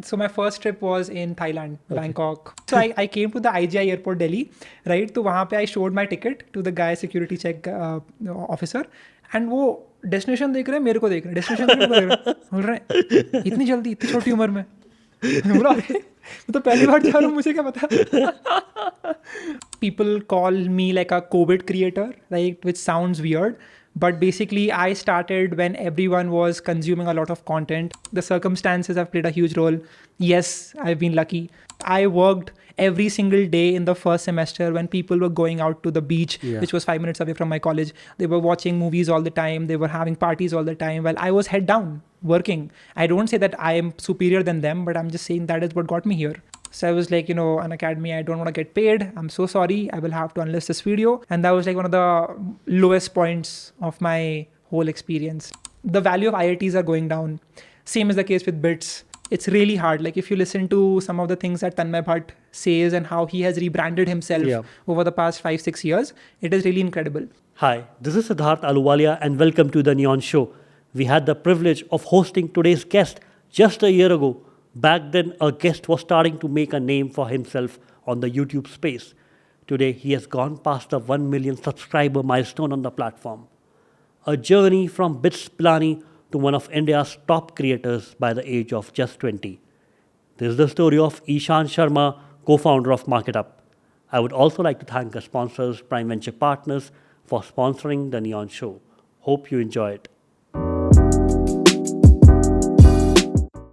So my first trip was in Thailand, Bangkok. So I came to the IGI airport, Delhi, right? तो वहाँ पे I showed my ticket to the guy security check officer, and वो destination देख रहे हैं, मेरे को देख रहे हैं, destination देख रहे हैं, बोल रहे हैं इतनी जल्दी, इतनी छोटी उम्र में. बोला मैं तो पहली बार जा रहा हूँ, मुझे क्या पता. People call me like a COVID creator, right? Which sounds weird. But basically, I started when everyone was consuming a lot of content. The circumstances have played a huge role. Yes, I've been lucky. I worked every single day in the first semester when people were going out to the beach, which was 5 minutes away from my college. They were watching movies all the time. They were having parties all the time. While I was head down working. I don't say that I am superior than them, but I'm just saying that is what got me here. So I was like, an academy, I don't want to get paid. I'm so sorry. I will have to unlist this video. And that was like one of the lowest points of my whole experience. The value of IITs are going down. Same is the case with bits. It's really hard. Like if you listen to some of the things that Tanmay Bhatt says and how he has rebranded himself over the past 5-6 years, it is really incredible. Hi, this is Siddharth Aluwalia and welcome to The Neon Show. We had the privilege of hosting today's guest just a year ago. Back then, a guest was starting to make a name for himself on the YouTube space. Today, he has gone past the 1 million subscriber milestone on the platform. A journey from Bits Pilani to one of India's top creators by the age of just 20. This is the story of Ishan Sharma, co-founder of MarkitUp. I would also like to thank our sponsors, Prime Venture Partners, for sponsoring The Neon Show. Hope you enjoy it.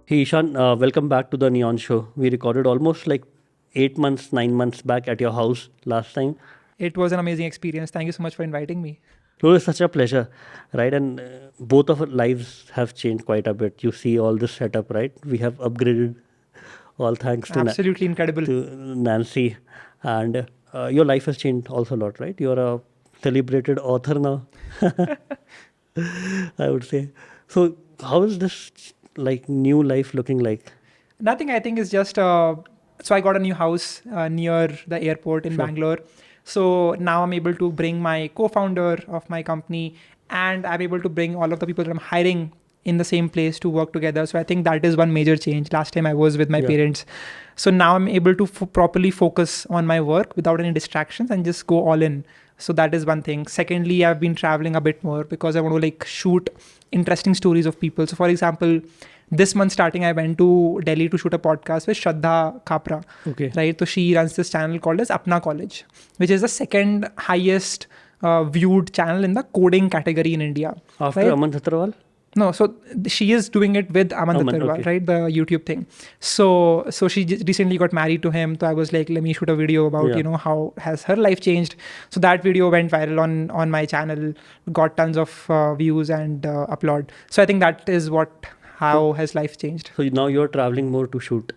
Hey Ishan, welcome back to The Neon Show. We recorded almost like 9 months back at your house last time. It was an amazing experience. Thank you so much for inviting me. It was such a pleasure, right? And both of our lives have changed quite a bit. You see all this setup, right? We have upgraded, all thanks to Absolutely incredible. To Nancy. And your life has changed also a lot, right? You're a celebrated author now, I would say. So how is this like new life looking like? Nothing, I think is just, so I got a new house near the airport in Bangalore. So now I'm able to bring my co-founder of my company and I'm able to bring all of the people that I'm hiring in the same place to work together. So I think that is one major change. Last time I was with my parents. So now I'm able to properly focus on my work without any distractions and just go all in. So that is one thing. Secondly, I've been traveling a bit more because I want to like shoot interesting stories of people. So for example, this month starting, I went to Delhi to shoot a podcast with Shraddha Kapra. Okay. Right. So she runs this channel called as Apna College, which is the second highest viewed channel in the coding category in India. After right? Aman Dhattarwal? No, so she is doing it with Aman Dhattarwal, right? The YouTube thing. So she recently got married to him. So I was like, let me shoot a video about, how has her life changed. So that video went viral on my channel, got tons of views and upload. So I think that is how has life changed. So now you're traveling more to shoot.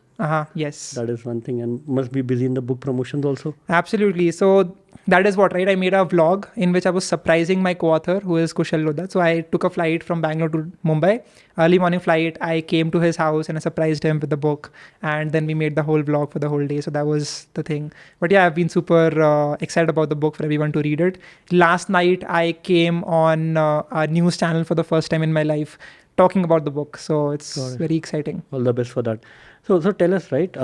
Yes. That is one thing, and must be busy in the book promotions also. Absolutely. So that is right? I made a vlog in which I was surprising my co-author, who is Kushal Lodha. So I took a flight from Bangalore to Mumbai, early morning flight. I came to his house and I surprised him with the book. And then we made the whole vlog for the whole day. So that was the thing. But yeah, I've been super excited about the book for everyone to read it. Last night, I came on a news channel for the first time in my life, talking about the book. So it's very exciting. All the best for that. So tell us, right,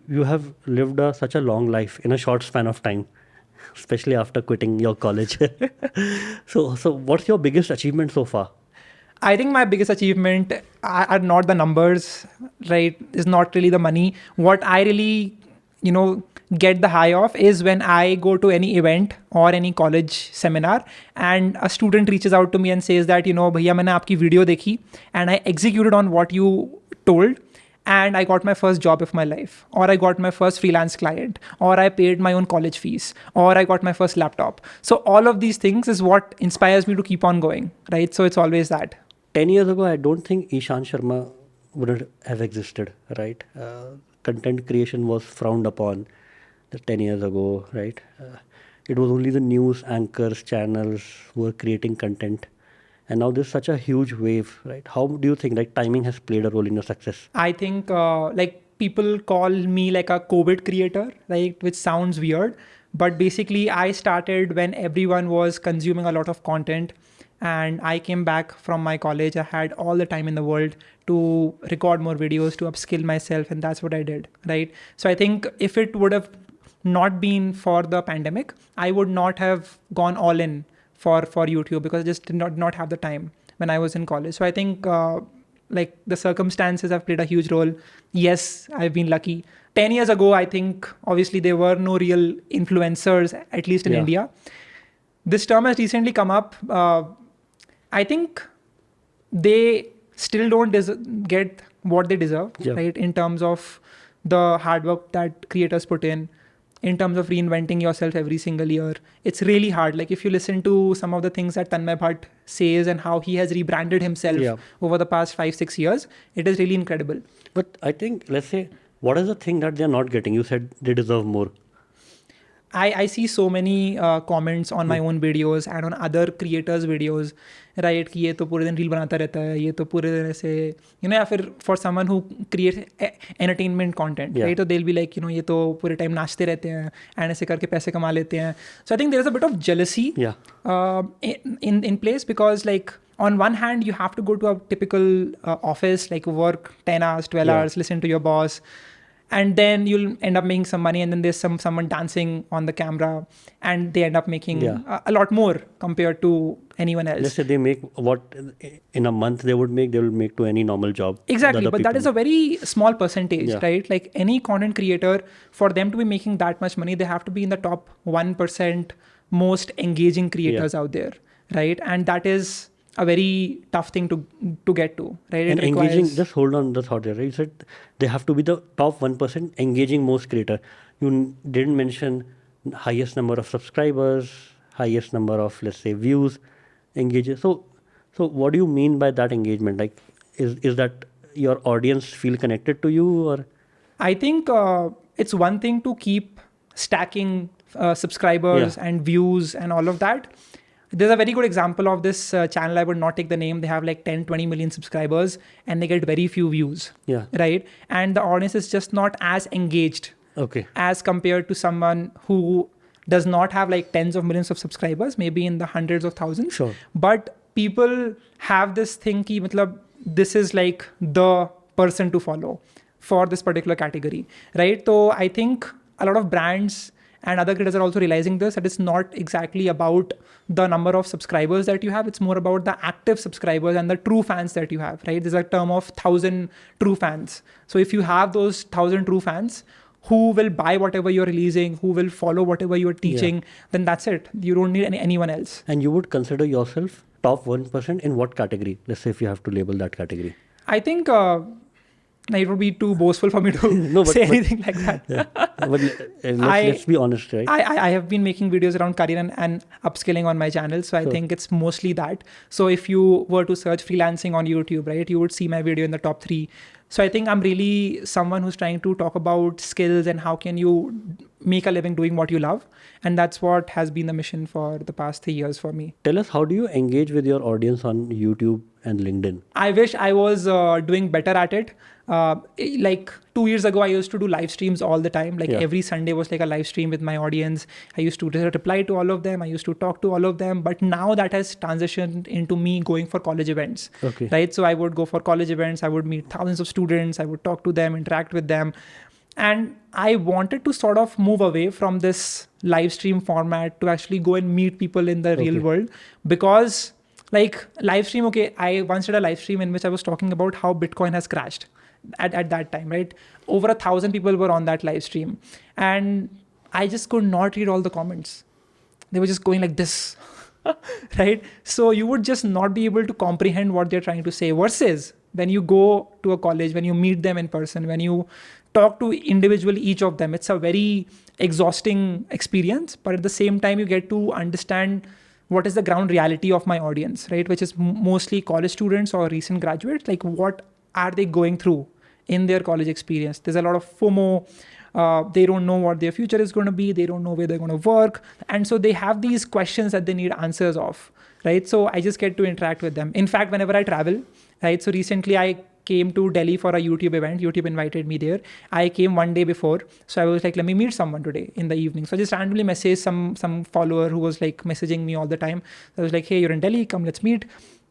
you have lived such a long life in a short span of time, especially after quitting your college. So what's your biggest achievement so far? I think my biggest achievement are not the numbers, right? Is not really the money. What I really, get the high of is when I go to any event or any college seminar and a student reaches out to me and says that, bhaiya maine aapki video dekhi and I executed on what you told and I got my first job of my life, or I got my first freelance client, or I paid my own college fees, or I got my first laptop. So all of these things is what inspires me to keep on going, right? So it's always that. 10 years ago, I don't think Ishan Sharma wouldn't have existed, right? Content creation was frowned upon 10 years ago, right? It was only the news anchors, channels who were creating content. And now there's such a huge wave, right? How do you think timing has played a role in your success? I think people call me like a COVID creator, right? Which sounds weird. But basically I started when everyone was consuming a lot of content. and I came back from my college. I had all the time in the world to record more videos, to upskill myself, and that's what I did, right? So I think if it would have not been for the pandemic, I would not have gone all in for YouTube, because I just did not have the time when I was in college. So I think like the circumstances have played a huge role. Yes, I've been lucky. 10 years ago, I think obviously there were no real influencers, at least in India. This term has recently come up. I think they still don't get what they deserve, right? In terms of the hard work that creators put in terms of reinventing yourself every single year. It's really hard. Like if you listen to some of the things that Tanmay Bhatt says and how he has rebranded himself over the past 5-6 years, it is really incredible. But I think, let's say, what is the thing that they're not getting? You said they deserve more. I see so many comments on my own videos and on other creators' videos, right? कि ये तो पूरे दिन reel बनाता रहता है, ये तो पूरे दिन ऐसे, you know, या फिर for someone who creates entertainment content, right? So they'll be like, you know, ये तो पूरे time नाचते रहते हैं and ऐसे करके पैसे कमा लेते हैं. So I think there's a bit of jealousy in place, because like on one hand you have to go to a typical office, like work 10 hours, 12 hours, listen to your boss. And then you'll end up making some money, and then there's someone dancing on the camera, and they end up making a lot more compared to anyone else. Let's say they make what in a month they will make to any normal job. Exactly, but that is a very small percentage, right? Like any content creator, for them to be making that much money, they have to be in the top 1% most engaging creators out there, right? And that is a very tough thing to get to, right? And engaging, just hold on the thought there, right? You said they have to be the top 1% engaging most creator. You didn't mention highest number of subscribers, highest number of, let's say, views, engages. So what do you mean by that engagement? Like, is that your audience feel connected to you, or? I think it's one thing to keep stacking subscribers and views and all of that. There's a very good example of this channel. I would not take the name. They have like 10-20 million subscribers and they get very few views. Right? And the audience is just not as engaged as compared to someone who does not have like tens of millions of subscribers, maybe in the hundreds of thousands. But people have this thing ki, matlab, this is like the person to follow for this particular category, right? So I think a lot of brands and other creators are also realizing this, that it's not exactly about the number of subscribers that you have. It's more about the active subscribers and the true fans that you have, right? There's a term of 1,000 true fans. So if you have those 1,000 true fans who will buy whatever you're releasing, who will follow whatever you're teaching, then that's it. You don't need anyone else. And you would consider yourself top 1% in what category? Let's say if you have to label that category. I think it would be too boastful for me to say anything like that. But let's be honest, right? I have been making videos around career and upskilling on my channel. So I think it's mostly that. So if you were to search freelancing on YouTube, right, you would see my video in the top 3. So I think I'm really someone who's trying to talk about skills and how can you make a living doing what you love. And that's what has been the mission for the past 3 years for me. Tell us, how do you engage with your audience on YouTube and LinkedIn? I wish I was doing better at it. Like 2 years ago, I used to do live streams all the time. Like every Sunday was like a live stream with my audience. I used to reply to all of them. I used to talk to all of them. But now that has transitioned into me going for college events, right? So I would go for college events. I would meet thousands of students. I would talk to them, interact with them. And I wanted to sort of move away from this live stream format to actually go and meet people in the real world, because like live stream, I once did a live stream in which I was talking about how Bitcoin has crashed at that time, right? Over 1,000 people were on that live stream. And I just could not read all the comments. They were just going like this, right? So you would just not be able to comprehend what they're trying to say, versus when you go to a college, when you meet them in person, when you talk to individually each of them, it's a very exhausting experience. But at the same time, you get to understand what is the ground reality of my audience, right? Which is mostly college students or recent graduates. Like, what are they going through in their college experience? There's a lot of FOMO. They don't know what their future is going to be. They don't know where they're going to work. And so they have these questions that they need answers of, right? So I just get to interact with them. In fact, whenever I travel, right? So recently I came to Delhi for a YouTube event. YouTube invited me there. I came one day before. So I was like, let me meet someone today in the evening. So I just randomly messaged some follower who was like messaging me all the time. So I was like, hey, you're in Delhi, come, let's meet.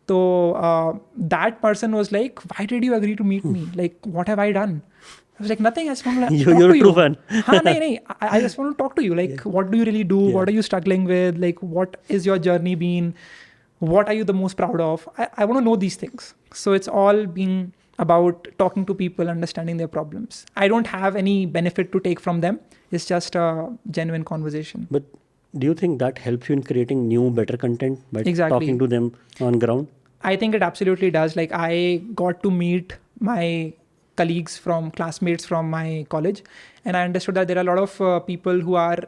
So that person was like, why did you agree to meet me? Like, what have I done? I was like, nothing. I just want to talk You're to a you. true fan. I just want to talk to you. Like, what do you really do? What are you struggling with? Like, what is your journey been? What are you the most proud of? I want to know these things. So it's all being about talking to people, understanding their problems. I don't have any benefit to take from them. It's just a genuine conversation. But do you think that helps you in creating new, better content by Exactly. talking to them on ground? I think it absolutely does. Like, I got to meet my colleagues classmates from my college, and I understood that there are a lot of people who are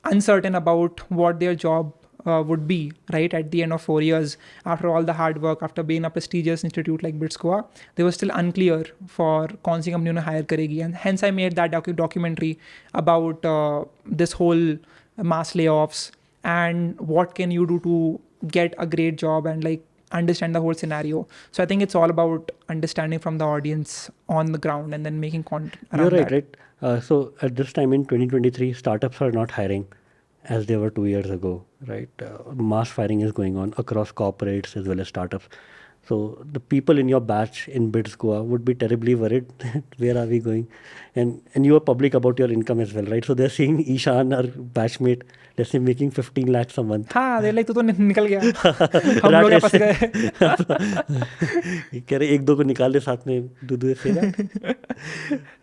uncertain about what their job would be, right? At the end of 4 years, after all the hard work, after being a prestigious institute like BITS Goa, they were still unclear for kaun si company unhe hire karegi. And hence I made that documentary about this whole mass layoffs and what can you do to get a great job and like understand the whole scenario. So I think it's all about understanding from the audience on the ground and then making content around You're right, that. right? So at this time in 2023, startups are not hiring as they were 2 years ago, right? Mass firing is going on across corporates as well as startups. So the people in your batch in BITS Goa would be terribly worried. Where are we going? And you are public about your income as well, right? So they're seeing Ishan, our batchmate, let's say making 15 lakhs a month. हाँ, they're like तू तो निकल गया, हम लोग फंस गए. कह रहे एक दो को निकाल दे साथ में दूध से.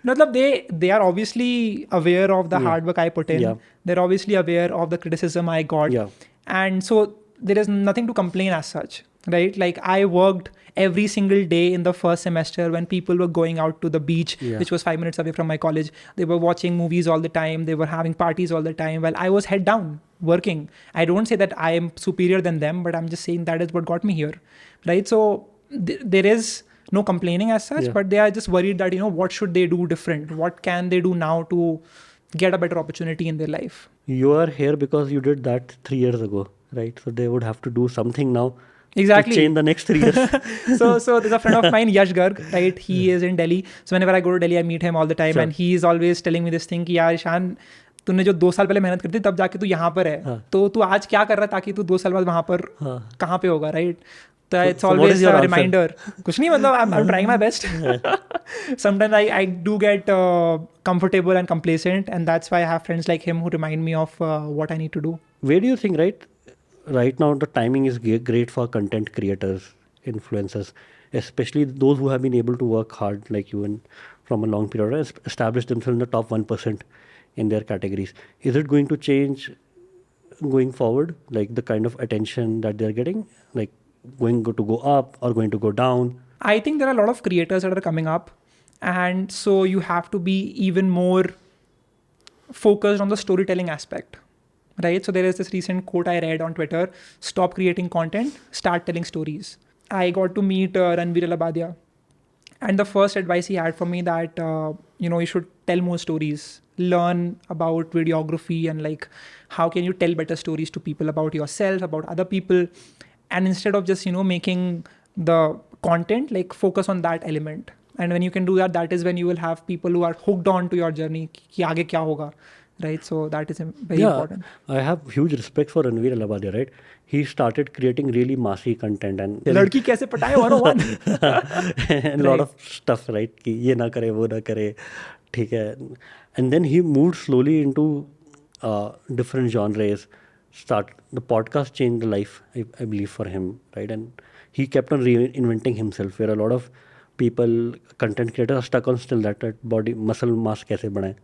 मतलब they are obviously aware of the hard work I put in. Yeah. They're obviously aware of the criticism I got. Yeah. And so there is nothing to complain as such, right? Like I worked every single day in the first semester when people were going out to the beach, which was 5 minutes away from my college. They were watching movies all the time. They were having parties all the time. While I was head down working. I don't say that I am superior than them, but I'm just saying that is what got me here, right? So there is no complaining as such, but they are just worried that, what should they do different? What can they do now to get a better opportunity in their life? You are here because you did that 3 years ago, right? So they would have to do something now. Exactly. To change the next 3 years. So there's a friend of mine, Yash Garg, right? He is in Delhi. So whenever I go to Delhi, I meet him all the time. And he is always telling me this thing कि यार ईशान, तूने जो 2 साल पहले मेहनत करती तब जाके तू यहाँ पर है. तो तू आज क्या कर रहा है ताकि तू 2 साल बाद वहाँ पर कहाँ पे होगा, right? So it's always a reminder. कुछ नहीं, मतलब I'm trying my best. Sometimes I do get comfortable and complacent, and that's why I have friends like him who remind me of what I need to do. Where do you think, right now the timing is great for content creators, influencers, especially those who have been able to work hard like you and from a long period, establish themselves in the top 1% in their categories. Is it going to change going forward, like the kind of attention that they're getting, like going to go up or going to go down? I think there are a lot of creators that are coming up, and so you have to be even more focused on the storytelling aspect, right? So there is this recent quote I read on Twitter: stop creating content, start telling stories. I got to meet Ranveer Alabadia, and the first advice he had for me that you should tell more stories, learn about videography, and like how can you tell better stories to people about yourself, about other people, and instead of just making the content, like focus on that element. And when you can do that, that is when you will have people who are hooked on to your journey कि आगे क्या होगा, right? So that is very important. I have huge respect for Ranveer Alabadia, right? He started creating really massy content and लड़की कैसे पटाए 101 and a lot of stuff, right? कि ये ना करे वो ना करे, ठीक है. And then he moved slowly into different genres. The podcast changed the life, I believe, for him, right? And he kept on reinventing himself, where a lot of people, content creators, are stuck on still that body muscle mass kaise banaye.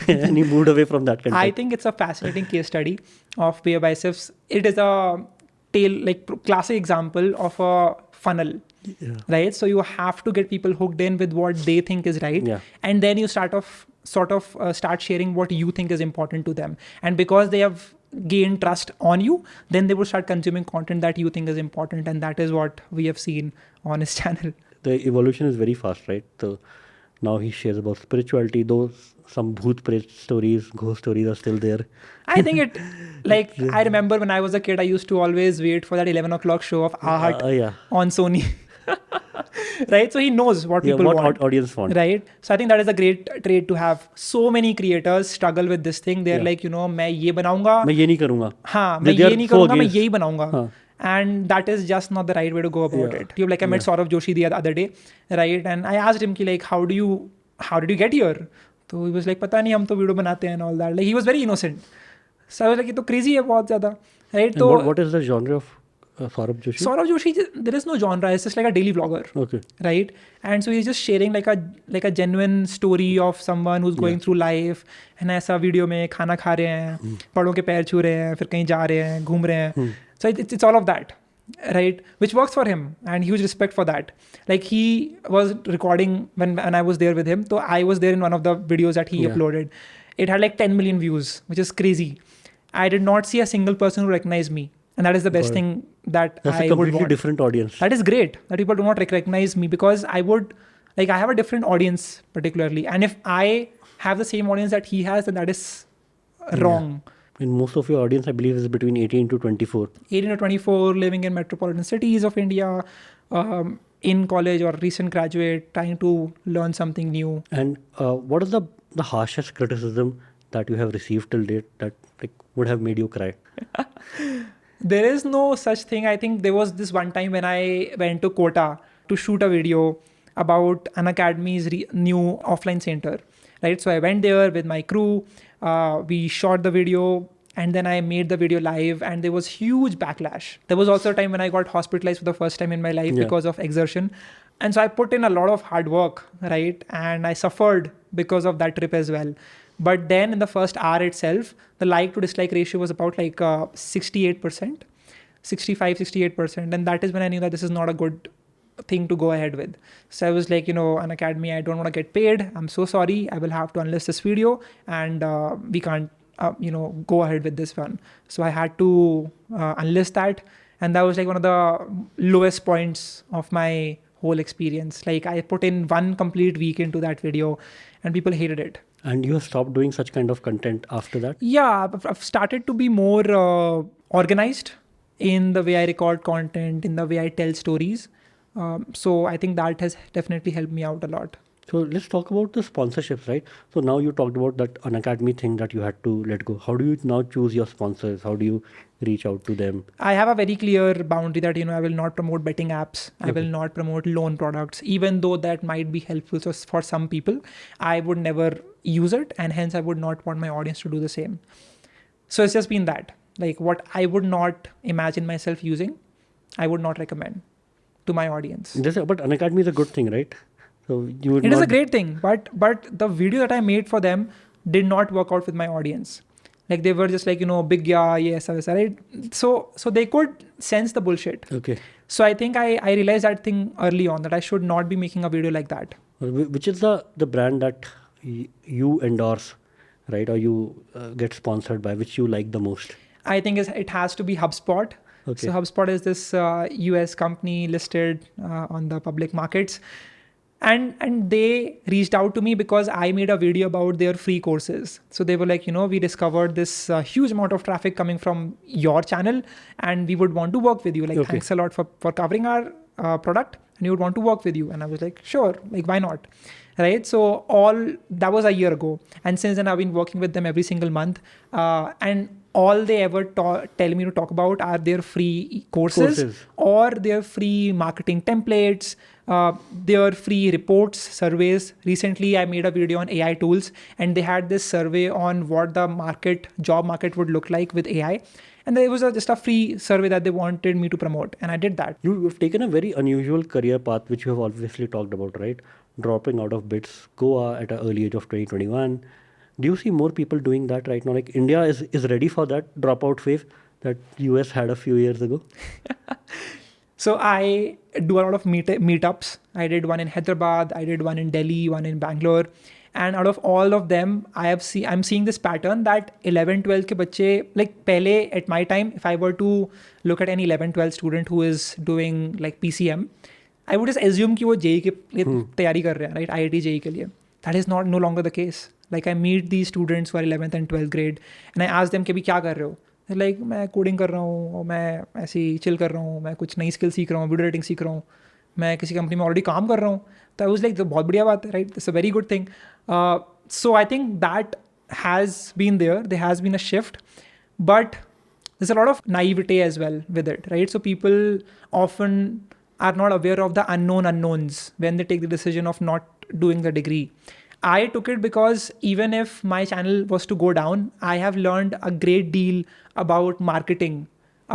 And he moved away from that content. I think it's a fascinating case study of BeerBiceps. It is a classic example of a funnel, right? So you have to get people hooked in with what they think is right, and then you start sharing what you think is important to them. And because they have gained trust on you, then they will start consuming content that you think is important, and that is what we have seen on his channel. The evolution is very fast, right? So now he shares about spirituality, though some bhoot pret stories, ghost stories are still there. I think I remember when I was a kid, I used to always wait for that 11 o'clock show of Ahat on Sony. Right? So he knows what people what want. audience want. Right? So I think that is a great trait to have. So many creators struggle with this thing. They're like, मैं ये बनाऊंगा. मैं ये नहीं करूँगा. हाँ, मैं They ये are नहीं so करूँगा, मैं against. यही बनाऊंगा. हाँ. And that is just not the right way to go about it. Like I met Saurav Joshi the other day, right? And I asked him कि like, how did you get here? So he was like, पता नहीं, हम तो video बनाते हैं and all that. Like he was very innocent. So I was like, ये तो crazy है बहुत ज़्यादा, right? So what is the genre of Saurabh Joshi? Saurabh Joshi, there is no genre. It's just like a daily vlogger. Okay. Right? And so he's just sharing like a genuine story of someone who's going through life. And ऐसा video में खाना खा रहे हैं, बड़ों के पैर छू रहे हैं, फिर कहीं जा रहे हैं, घूम रहे हैं. So it's all of that, right? Which works for him, and huge respect for that. Like he was recording when I was there with him. So I was there in one of the videos that he uploaded. It had like 10 million views, which is crazy. I did not see a single person who recognized me. And that is the best thing that That's I a would completely want. different audience. That is great that people do not recognize me, because I have a different audience particularly. And if I have the same audience that he has, then that is wrong. And most of your audience, I believe, is between 18 to 24. 18 to 24, living in metropolitan cities of India, in college or recent graduate, trying to learn something new. And what is the harshest criticism that you have received till date that like would have made you cry? There is no such thing. I think there was this one time when I went to Kota to shoot a video about Unacademy's new offline center, right? So I went there with my crew. We shot the video, and then I made the video live, and there was huge backlash. There was also a time when I got hospitalized for the first time in my life because of exertion. And so I put in a lot of hard work, right? And I suffered because of that trip as well. But then in the first hour itself, the like to dislike ratio was about like 68%, 65, 68%. And that is when I knew that this is not a good thing to go ahead with. So I was like, Unacademy, I don't want to get paid. I'm so sorry. I will have to unlist this video, and we can't, go ahead with this one. So I had to unlist that. And that was like one of the lowest points of my whole experience. Like I put in one complete week into that video, and people hated it. And you have stopped doing such kind of content after that? Yeah, I've started to be more organized in the way I record content, in the way I tell stories. So I think that has definitely helped me out a lot. So let's talk about the sponsorships, right? So now you talked about that Unacademy thing that you had to let go. How do you now choose your sponsors? How do you reach out to them? I have a very clear boundary that, I will not promote betting apps. I will not promote loan products, even though that might be helpful for some people. I would never use it, and hence I would not want my audience to do the same. So it's just been that. Like what I would not imagine myself using, I would not recommend to my audience. But Unacademy is a good thing, right? So you would It is a great thing, but the video that I made for them did not work out with my audience. Like they were just like, big yes, right? So they could sense the bullshit. Okay. So I think I realized that thing early on, that I should not be making a video like that. Which is the brand that you endorse, right? Or you get sponsored by, which you like the most? I think it has to be HubSpot. Okay. So HubSpot is this US company listed on the public markets. And they reached out to me because I made a video about their free courses. So they were like, we discovered this huge amount of traffic coming from your channel, and we would want to work with you. Like, thanks a lot for covering our product, and we would want to work with you. And I was like, sure, like, why not? Right? So that was a year ago. And since then I've been working with them every single month. And all they ever tell me to talk about are their free courses. Or their free marketing templates, their free reports, surveys. Recently, I made a video on AI tools, and they had this survey on what the job market would look like with AI. And there was just a free survey that they wanted me to promote, and I did that. You've taken a very unusual career path, which you have obviously talked about, right? Dropping out of BITS Goa at an early age of 2021. Do you see more people doing that right now? Like India is ready for that dropout wave that US had a few years ago? So I do a lot of meetups. I did one in Hyderabad, I did one in Delhi, one in Bangalore. And out of all of them, I'm seeing this pattern that 11, 12 ke bache, like pehle at my time, if I were to look at any 11, 12 student who is doing like PCM, I would just assume कि वो JEE के लिए तैयारी कर रहे हैं, right? IIT JEE के लिए. That is no longer the case. Like I meet these students who are 11th and 12th grade, and I ask them कि अभी क्या कर रहे हो? They're like, मैं कोडिंग कर रहा हूँ, और मैं ऐसे ही चिल कर रहा हूँ, मैं कुछ नई स्किल सीख रहा हूँ, वीडियो एडिटिंग सीख रहा हूँ. मैं किसी कंपनी में ऑलरेडी काम कर रहा हूँ. तो आई वाज लाइक बहुत बढ़िया बात है, right? It's a very good thing. So I think that has been there has been a shift, but there's a lot of naivety as well with it, right? So people often are not aware of the unknown unknowns when they take the decision of not doing the degree. I took it because even if my channel was to go down, I have learned a great deal about marketing,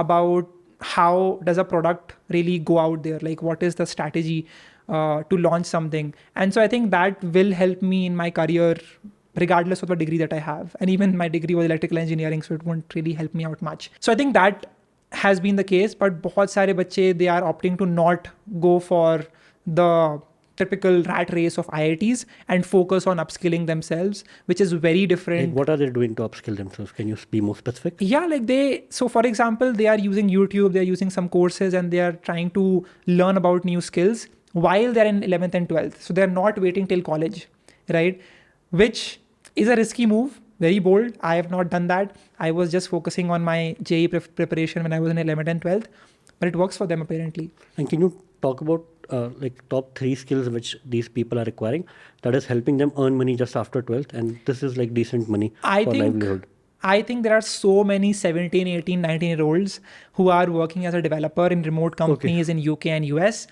about how does a product really go out there, like what is the strategy to launch something. And so I think that will help me in my career regardless of the degree that I have. And even my degree was electrical engineering, so it won't really help me out much. So I think that has been the case, but बहुत सारे बच्चे, they are opting to not go for the typical rat race of IITs and focus on upskilling themselves, which is very different. Like, what are they doing to upskill themselves? Can you be more specific? Yeah, like so for example, they are using YouTube, they're using some courses, and they are trying to learn about new skills while they're in 11th and 12th. So they're not waiting till college, right? Which is a risky move, very bold. I have not done that. I was just focusing on my JEE preparation when I was in 11th and 12th, but it works for them apparently. And can you talk about like top 3 skills which these people are requiring that is helping them earn money just after 12th, and this is like decent money for livelihood? I think there are so many 17, 18, 19-year-olds who are working as a developer in remote companies in UK and US.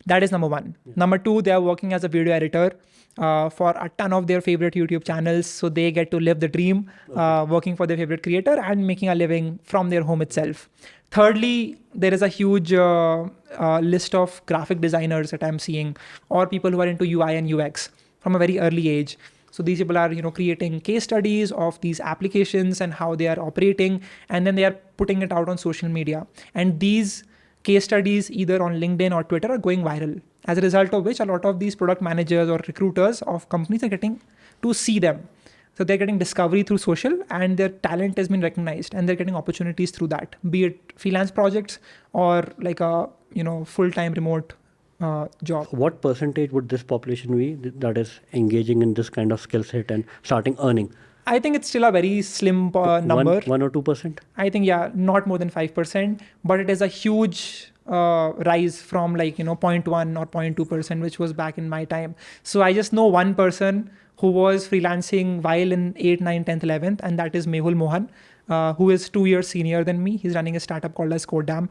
That is number 1. Yeah. Number 2, they are working as a video editor for a ton of their favorite YouTube channels. So they get to live the dream, working for their favorite creator and making a living from their home itself. Thirdly, there is a huge list of graphic designers that I'm seeing, or people who are into UI and UX from a very early age. So these people are, creating case studies of these applications and how they are operating, and then they are putting it out on social media. And these case studies either on LinkedIn or Twitter are going viral, as a result of which a lot of these product managers or recruiters of companies are getting to see them. So they're getting discovery through social, and their talent has been recognized, and they're getting opportunities through that, be it freelance projects or like a full-time remote job. What percentage would this population be that is engaging in this kind of skill set and starting earning? I think it's still a very slim number. 1 or 2%? I think, yeah, not more than 5%, but it is a huge rise from 0.1 or 0.2%, which was back in my time. So I just know one person who was freelancing while in 8th, 9th, 10th, 11th, and that is Mehul Mohan, who is 2 years senior than me. He's running a startup called as Codam,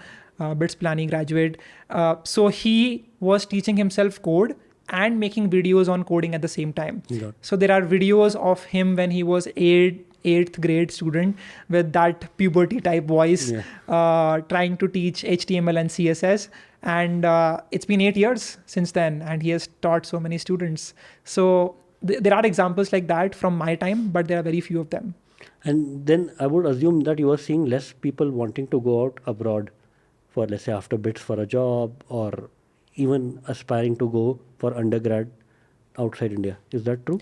Bits Planning graduate. So he was teaching himself code and making videos on coding at the same time. Yeah. So there are videos of him when he was 8th grade student with that puberty type voice, trying to teach HTML and CSS. And it's been 8 years since then, and he has taught so many students. So there are examples like that from my time, but there are very few of them. And then I would assume that you are seeing less people wanting to go out abroad for, let's say, after bits for a job, or even aspiring to go for undergrad outside India. Is that true?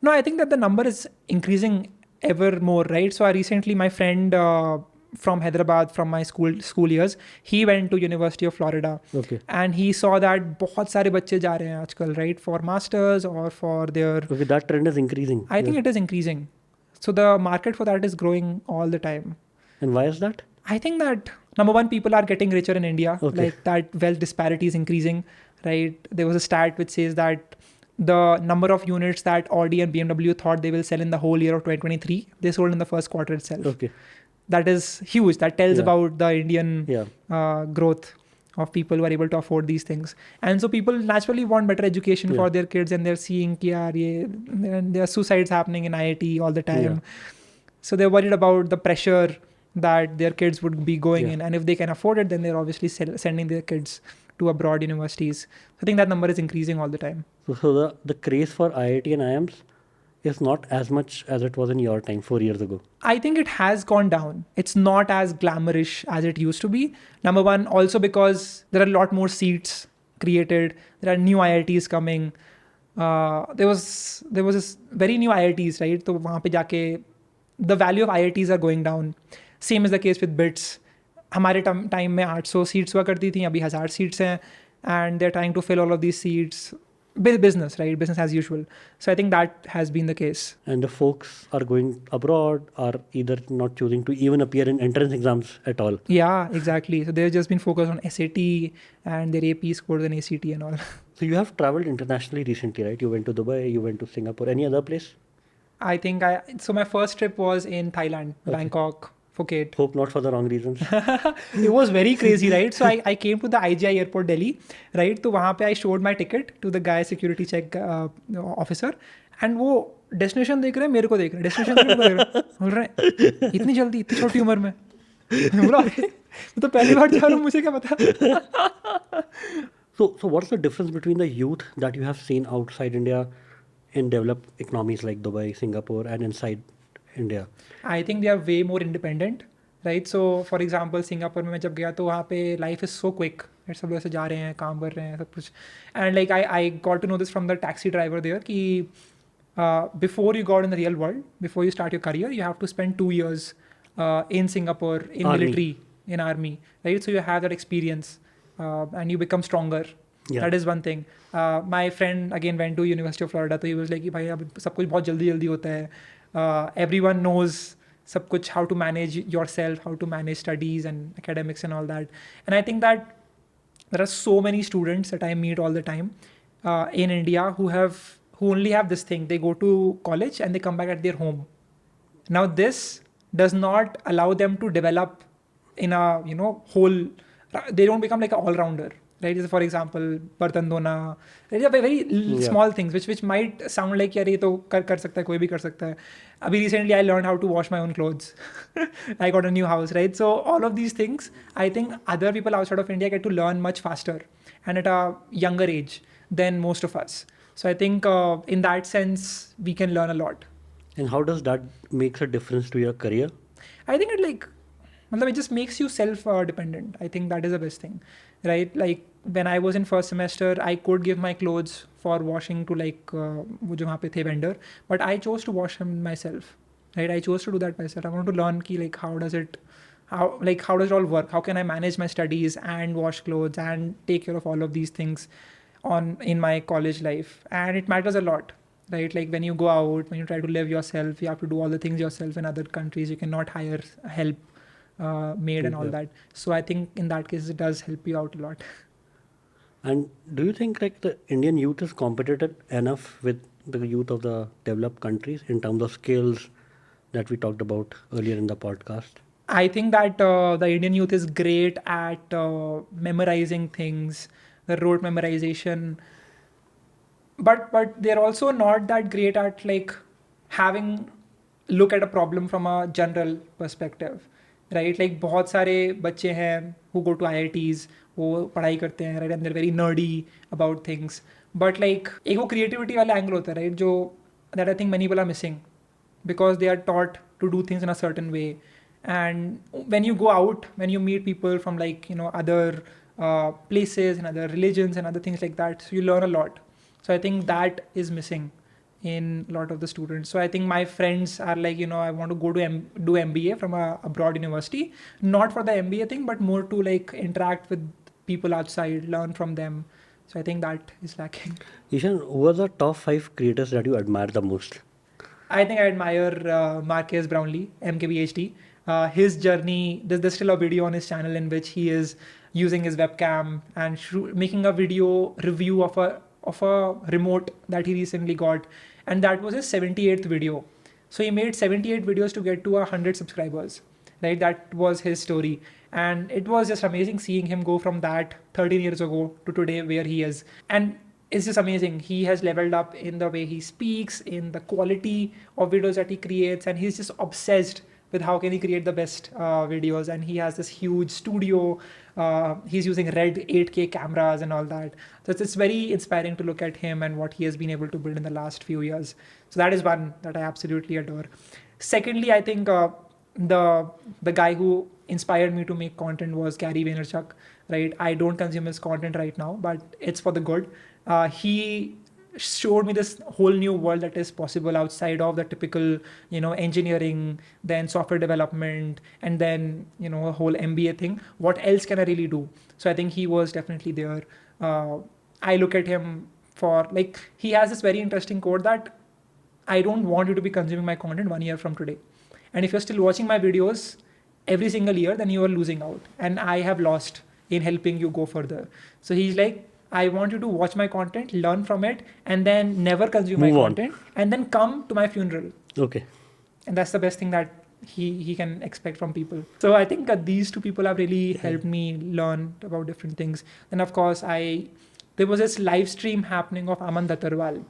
No, I think that the number is increasing ever more, right? So I recently, my friend from Hyderabad, from my school years, he went to University of Florida. Okay. And he saw that बहुत सारे बच्चे जा रहे हैं आजकल, right, for masters or for their. Okay, that trend is increasing. I think it is increasing. So the market for that is growing all the time. And why is that? I think that number one, people are getting richer in India. Okay. Like that wealth disparity is increasing, right? There was a stat which says that the number of units that Audi and BMW thought they will sell in the whole year of 2023, they sold in the first quarter itself. Okay. That is huge. That tells about the Indian growth of people who are able to afford these things. And so people naturally want better education for their kids, and they're seeing there are suicides happening in IIT all the time. Yeah. So they're worried about the pressure that their kids would be going in. And if they can afford it, then they're obviously sending their kids to abroad universities. I think that number is increasing all the time. So the craze for IIT and IIMs is not as much as it was in your time 4 years ago. I think it has gone down. It's not as glamorous as it used to be. Number one, also because there are a lot more seats created. There are new IITs coming. There was this very new IITs, right? So वहाँ पे जाके the value of IITs are going down. Same is the case with BITS. हमारे time में 800 seats हुआ करती थी, अभी 1000 seats हैं, and they're trying to fill all of these seats business, right? Business as usual. So I think that has been the case. And the folks are going abroad are either not choosing to even appear in entrance exams at all. Yeah, exactly. So they've just been focused on SAT and their AP scores and ACT and all. So you have traveled internationally recently, right? You went to Dubai, you went to Singapore, any other place? So my first trip was in Thailand, Bangkok, Phuket. Hope not for the wrong reasons. It was very crazy, right? So I came to the IGI airport, Delhi, right? तो वहाँ पे I showed my ticket to the guy security check officer, and वो destination देख रहे हैं, मेरे को देख रहे हैं, destination देख रहे हैं, बोल रहे हैं इतनी जल्दी, इतनी छोटी उम्र में. मैं बोला अरे मैं तो पहली बार जा रहा हूँ, मुझे क्या पता. So what's the difference between the youth that you have seen outside India in developed economies like Dubai, Singapore, and inside India? I think they are way more independent, right? So for example, Singapore में मैं जब गया तो वहाँ पे life is so quick. सब लोग ऐसे जा रहे हैं, काम कर रहे हैं, सब कुछ. And like I got to know this from the taxi driver there कि before you go out in the real world, before you start your career, you have to spend 2 years in Singapore, in Army. military, in army, right? So you have that experience and you become stronger. Yeah. That is one thing. My friend again went to University of Florida, तो he was like कि भाई अब सब कुछ बहुत जल्दी होता है. Everyone knows सब कुछ, how to manage yourself, how to manage studies and academics and all that. And I think that there are so many students that I meet all the time in India who only have this thing. They go to college and they come back at their home. Now this does not allow them to develop in a whole. They don't become like an all-rounder. Right? For example, bartan dhona. There are very small things which might sound like यार ये तो कर सकता है, कोई भी कर सकता है. अभी recently I learned how to wash my own clothes. I got a new house, right? So all of these things, I think other people outside of India get to learn much faster and at a younger age than most of us. So I think in that sense, we can learn a lot. And how does that makes a difference to your career? I think it just makes you self-dependent. I think that is the best thing, right? Like when I was in first semester, I could give my clothes for washing to वो जो वहाँ पे थे vendor, but I chose to wash them myself, right? I chose to do that myself. I want to learn how does it all work? How can I manage my studies and wash clothes and take care of all of these things in my college life? And it matters a lot. Right, like when you go out, when you try to live yourself, you have to do all the things yourself. In other countries, you cannot hire help, maid and all that. So I think in that case, it does help you out a lot. And do you think like the Indian youth is competitive enough with the youth of the developed countries in terms of skills that we talked about earlier in the podcast? I think that the Indian youth is great at memorizing things, the rote memorization. But they're also not that great at look at a problem from a general perspective, right? Like बहुत सारे बच्चे हैं who go to IITs, वो पढ़ाई करते हैं, right? And they're very nerdy about things. But like एक वो creativity वाला angle होता है, right? That I think many people are missing because they are taught to do things in a certain way. And when you go out, when you meet people from other places and other religions and other things like that, so you learn a lot. So I think that is missing in a lot of the students. So I think my friends are I want to go to do MBA from a abroad university, not for the MBA thing, but more to interact with people outside, learn from them. So I think that is lacking. Ishan, who are the top 5 creators that you admire the most? I think I admire Marcus Brownlee, MKBHD. His journey, there's still a video on his channel in which he is using his webcam and making a video review of a remote that he recently got, and that was his 78th video. So he made 78 videos to get to 100 subscribers, right? That was his story, and it was just amazing seeing him go from that 13 years ago to today where he is. And it's just amazing. He has leveled up in the way he speaks, in the quality of videos that he creates, and he's just obsessed with how can he create the best videos. And he has this huge studio. He's using red 8K cameras and all that. So it's very inspiring to look at him and what he has been able to build in the last few years. So that is one that I absolutely adore. Secondly, I think the guy who inspired me to make content was Gary Vaynerchuk, right? I don't consume his content right now, but it's for the good. He showed me this whole new world that is possible outside of the typical, engineering, then software development, and then, a whole MBA thing. What else can I really do? So I think he was definitely there. I look at him for, like, he has this very interesting quote that I don't want you to be consuming my content 1 year from today. And if you're still watching my videos every single year, then you are losing out. And I have lost in helping you go further. So he's like, I want you to watch my content, learn from it, and then never consume my content, and then come to my funeral. Okay. And that's the best thing that he can expect from people. So I think that these two people have really helped me learn about different things. And of course, there was this live stream happening of Aman Dattarwal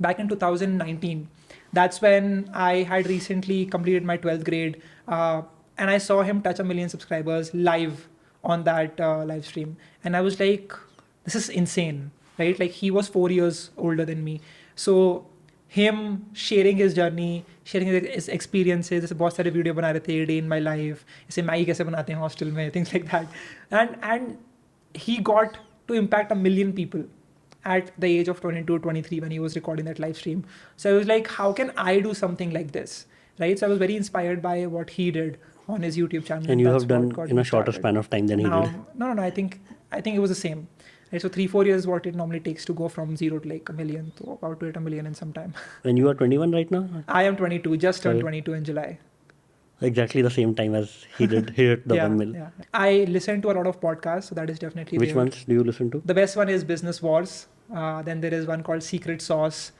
back in 2019. That's when I had recently completed my 12th grade, and I saw him touch 1 million subscribers live on that live stream. And I was like, this is insane, right? Like, he was 4 years older than me. So him sharing his journey, sharing his experiences, जैसे बहुत सारे video बना रहे थे day in my life, जैसे Maggi कैसे बनाते हैं हॉस्टल में, things like that, and he got to impact 1 million people at the age of 22, 23 when he was recording that live stream. So I was like, how can I do something like this, right? So I was very inspired by what he did on his YouTube channel. And you have done in a shorter span of time than he did. No, I think it was the same. Right, so 3-4 years what it normally takes to go from 0 to like 1 million, to about to hit 1 million in some time. And you are 21 right now? I am 22, just turned 22 in July. Exactly the same time as he did. He hit the 1 mil. Yeah. I listen to a lot of podcasts, so that is definitely Which ones do you listen to? The best one is Business Wars. Then there is one called Secret Sauce,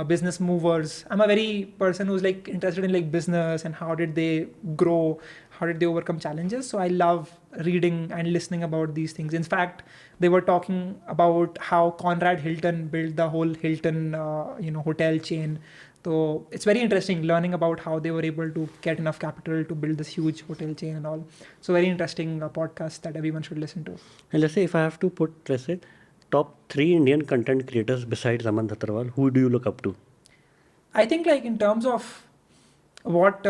Business Movers. I'm a very person who's like interested in like business and how did they grow, how did they overcome challenges. So I love reading and listening about these things. In fact, they were talking about how Conrad Hilton built the whole Hilton, hotel chain. So it's very interesting learning about how they were able to get enough capital to build this huge hotel chain and all. So very interesting podcast that everyone should listen to. And let's say if I have to put, let's say, top 3 Indian content creators besides Aman Dattarwal, who do you look up to? I think like in terms of what,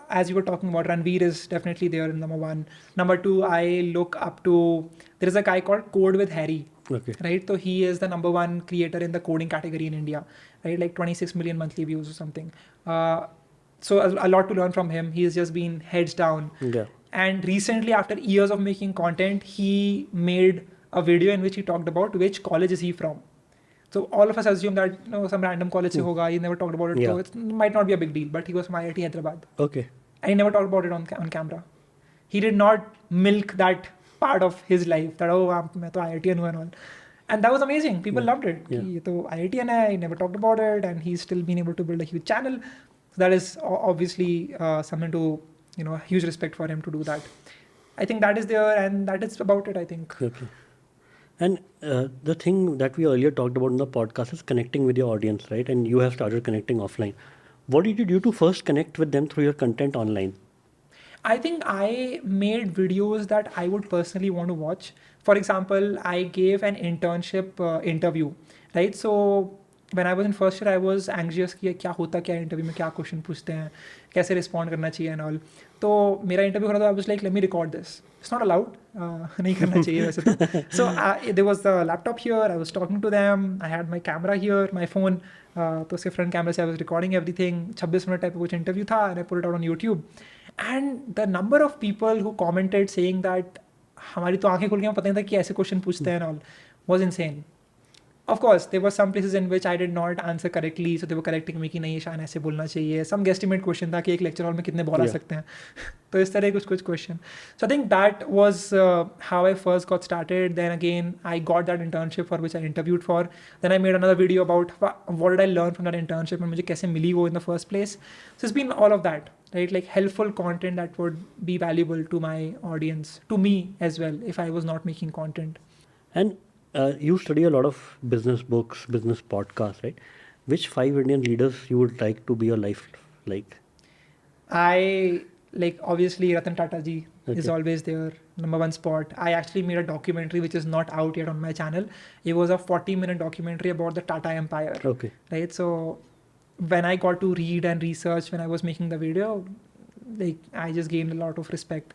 as you were talking about, Ranveer is definitely there in number 1. Number 2, I look up to, there is a guy called Code with Harry. Okay. Right, so he is the number 1 creator in the coding category in India, right? Like 26 million monthly views or something. So a lot to learn from him. He's just been heads down. Yeah. And recently, after years of making content, he made a video in which he talked about which college is he from. So all of us assume that some random college se hoga. He never talked about it. So it might not be a big deal, but he was from IIT Hyderabad. Okay. And he never talked about it on camera. He did not milk that part of his life that मैं तो IITian हूँ and all, and that was amazing. People loved it. He तो IITian है, he never talked about it, and he's still been able to build a huge channel. So that is obviously something to huge respect for him to do that. I think that is there, and that is about it. I think. Okay. And the thing that we earlier talked about in the podcast is connecting with your audience, right? And you have started connecting offline. What did you do to first connect with them through your content online? I think I made videos that I would personally want to watch. For example, I gave an internship interview, right? So when I was in first year, I was anxious कि क्या होता क्या interview में क्या question पूछते हैं, कैसे respond करना चाहिए and all. तो मेरा interview हो रहा था, I was like, let me record this. It's not allowed. नहीं करना चाहिए वैसे तो. So there was the laptop here. I was talking to them. I had my camera here, my phone. तो उसके front camera से I was recording everything. 26 minute type of कुछ interview था, and I put it out on YouTube. And the number of people who commented saying that हमारी तो आंखें खुल गई, पता नहीं था कि ऐसे क्वेश्चन पूछते हैं and all, was insane. Of course, there were some places in which I did not answer correctly, so they were correcting me कि नहीं ईशान ऐसे बोलना चाहिए. Some guesstimate question था कि एक lecture hall में कितने बॉल आ सकते हैं. तो इस तरह कुछ question. So I think that was how I first got started. Then again, I got that internship for which I interviewed for. Then I made another video about what did I learn from that internship and मुझे कैसे मिली वो in the first place. So it's been all of that, right? Like helpful content that would be valuable to my audience, to me as well, if I was not making content. And you study a lot of business books, business podcasts, right? Which 5 Indian leaders you would like to be your life like? I like obviously Ratan Tata ji is always there, number 1 spot. I actually made a documentary which is not out yet on my channel. It was a 40-minute documentary about the Tata Empire. Okay. Right. So when I got to read and research when I was making the video, like I just gained a lot of respect.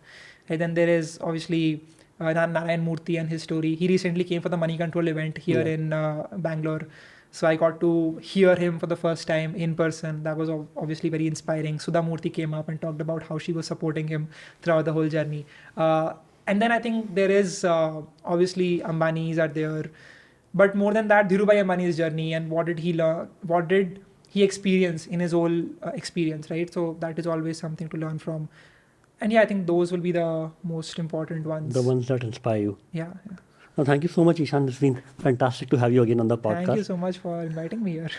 And then there is obviously Narayan Murthy and his story. He recently came for the Money Control event here in Bangalore. So I got to hear him for the first time in person. That was obviously very inspiring. Sudha Murthy came up and talked about how she was supporting him throughout the whole journey. And then I think there is obviously Ambanis are there. but more than that, Dhirubhai Ambani's journey and what did he learn, what did he experience in his whole experience, right? So that is always something to learn from. And yeah, I think those will be the most important ones. The ones that inspire you. Yeah. Well, thank you so much, Ishan. It's been fantastic to have you again on the podcast. Thank you so much for inviting me here.